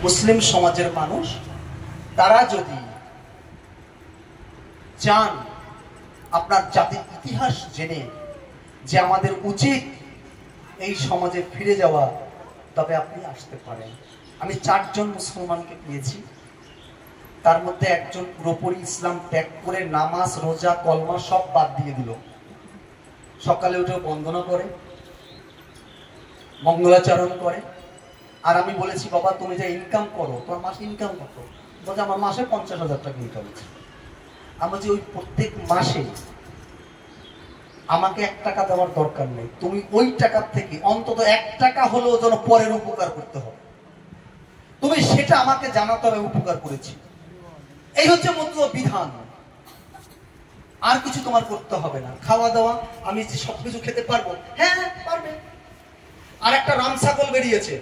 মুসলিম সমাজের মানুষ তারা যদি চান আপনার জাতির ইতিহাস জেনে যে আমাদের উচিত এই সমাজে ফিরে যাওয়া, তবে আপনি আসতে পারেন। আমি 4 জন মুসলমানকে পেয়েছি, তার মধ্যে একজন পুরোপুরি ইসলাম ত্যাগ করে নামাজ রোজা কলমা সব বাদ দিয়ে দিল। সকালে উঠে বন্দনা করে, মঙ্গলাচরণ করে। আর আমি বলেছি, বাবা তুমি যা ইনকাম করো, তোমার মাসে ইনকাম কত? বলছে আমার মাসে 50,000 টাকা ইনকাম হচ্ছে। আমি যে ওই প্রত্যেক মাসে আমাকে 1 টাকা দেওয়ার দরকার নেই, তুমি ওই টাকার থেকে অন্তত 1 টাকা হলেও যেন পরের উপকার করতে হবে, তুমি সেটা আমাকে জানাতে হবে উপকার করেছি। এই হচ্ছে মতলব বিধান, আর কিছু তোমার করতে হবে না। খাওয়া দাওয়া আমি সবকিছু খেতে পারবো, হ্যাঁ পারবে। আর একটা রাম ছাগল বেরিয়েছে,